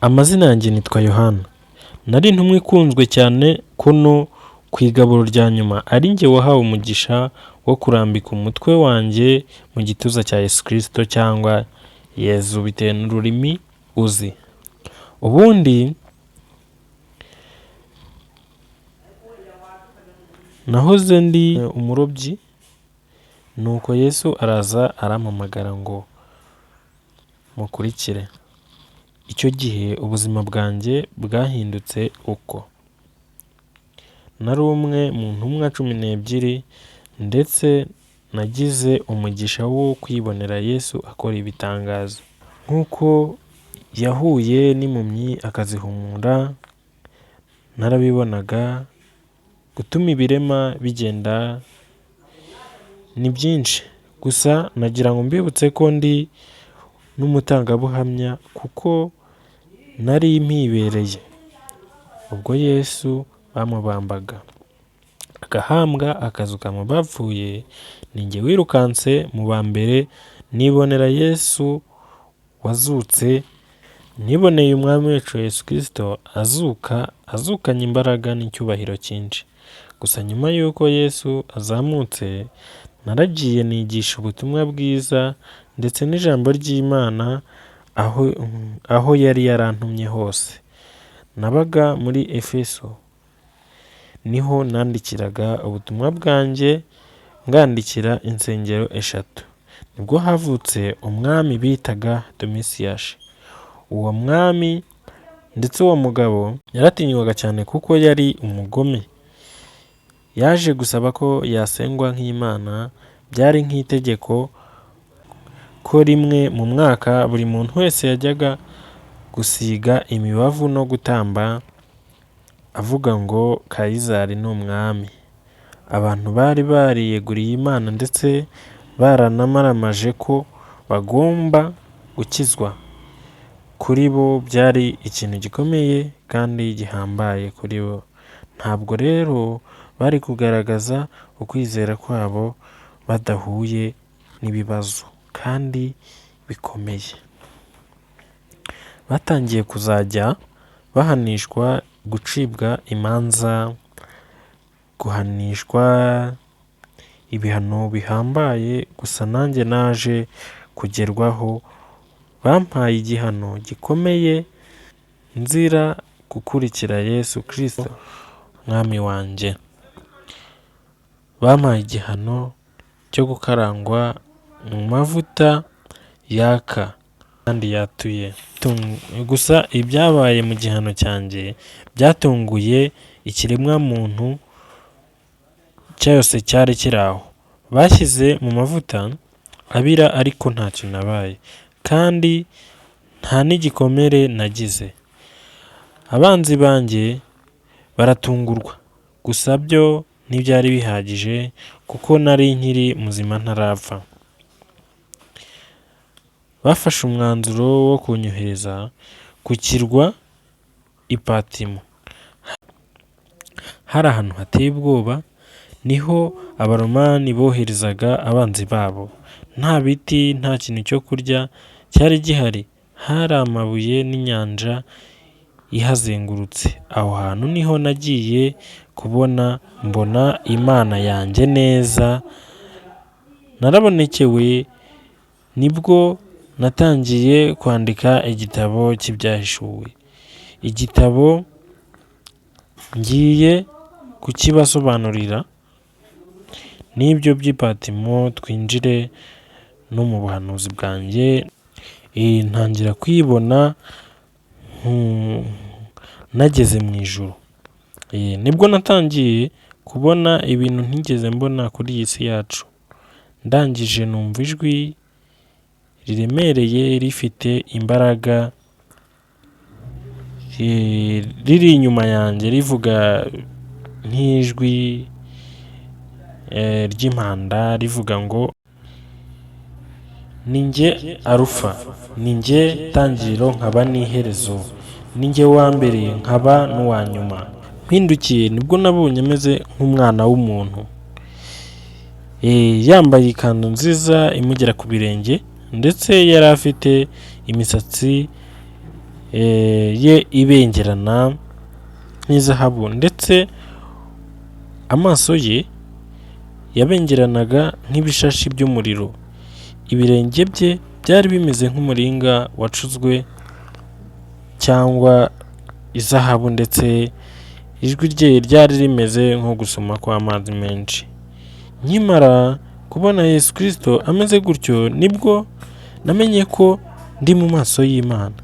Amazina yanjye nitwa Yohana. Nari intumwa ikunzwe cyane kuno ku igaburo rya nyuma ari njye wahawe umugisha wo kurambika umutwe wanjye mu gituza cya Yesu Kristo cyangwa Yezu bitewe n'ururimi uzi. Ubundi nahoze ndi umurobyi, nuko Yesu araza arampamagara ngo mukurikire. Icyo gihe ubuzima bwanjye bwahindutse uko. Nari umwe mu ntumwa 12 ndetse nagize umugisha wo kwibonera Yesu akora ibitangaza. Nk'uko yahuye n'impumyi akazihumura, narabibonaga. Gutuma ibirema bigenda ni byinshi. Gusa nagira ngo mbibutse ko ndi n'umutangabuhamya kuko nari mpibereye ubwo Yesu bamubambaga, agahambwa, akazuka mu bapfuye. Ni njye wirukanse mu ba mbere nibonera Yesu wazutse, niboneye umwami wacu Yesu Kristo azukanye imbaraga n'icyubahiro cyinshi. Gusa nyuma y'uko Yesu azamutse, naragiye nigisha ubutumwa bwiza ndetse n'ijambo ry'Imana aho yari yarantumye hose. Nabaga muri Efeso, niho nandikiraga ubutumwa bwanjye ngandikira insengero 3. Nibwo havutse umwami bitaga Domisiyasi. Uwo mwami ndetse uwo mugabo yaratinywaga cyane kuko yari umugome. Yaje gusaba ko yasengwa nk'Imana. Byari nk'itegeko ko rimwe mu mwaka buri muntu wese yajyaga gusiga imibavu no gutamba avuga ngo Kayizari ni umwami. Abantu bari bariyeguriye Imana ndetse baranamaramaje ko bagomba gukizwa. Kuri bo byari ikintu gikomeye kandi gihambaye kuri bo. Ntabwo rero bari kugaragaza ukwizera kwabo badahuye n'ibibazo kandi bikomeye. Batangiye kuzajya bahanishwa gucibwa imanza, guhanishwa ibihano bihambaye. Gusa nanjye naje kugerwaho, bampaye igihano gikomeye nzira gukurikira Yesu Kristo mwami wanjye. Bampaye igihano cyo gukarangwa mu mavuta yaka kandi yatuye. Gusa ibyabaye mu gihano cyanjye byatunguye ikiremwa muntu cyose cyari kiraho. Bashyize mu mavuta abira ariko ntacyo nabaye kandi nta n'igikomere nagize. Abanzi banjye baratungurwa, gusa byo ntibyari bihagije kuko nari nkiri muzima ntarapfa. Bafashe umwanzuro wo kunyohereza ku kirwa i Patimo. Hari ahantu hateye ubwoba, niho abaromani boherezaga abanzi babo. Nta biti, nta kintu cyo kurya cyari gihari. Hari amabuye n'inyanja ihazengurutse. Aho hantu niho nagiye kubona mbona Imana yanjye neza. Narabonekewe, nibwo natangiye kwandika igitabo cy'ibyahishuwe. Igitabo ngiye kukibasobanurira n'ibyo by'i Patimo. Twinjire no mu buhanuzi bwanjye. Ntangira kwibona nageze mu ijuru. Nibwo natangiye kubona ibintu ntigeze mbona kuri iyi si yacu. Ndangije numva ijwi riremereye rifite imbaraga riri inyuma yanjye rivuga nk'ijwi ry'impanda rivuga ngo ni njye Arufa, ni njye tangiriro nkaba n'iherezo, ni njye wa mbere nkaba n'uwa nyuma. Mpindukiye nibwo nabonye ameze nk'umwana w'umuntu, yambaye ikanzu nziza imugera ku birenge ndetse yari afite imisatsi ye ibengerana nk'izahabu, ndetse amaso ye yabengeranaga nk'ibishashi by'umuriro. Ibirenge bye byari bimeze nk'umuringa wacuzwe cyangwa izahabu, ndetse ijwi rye ryari rimeze nko gusoma kw'amazi menshi. Nkimara kubona Yesu Kristo ameze gutyo, nibwo namenye ko ndi mu maso y'Imana.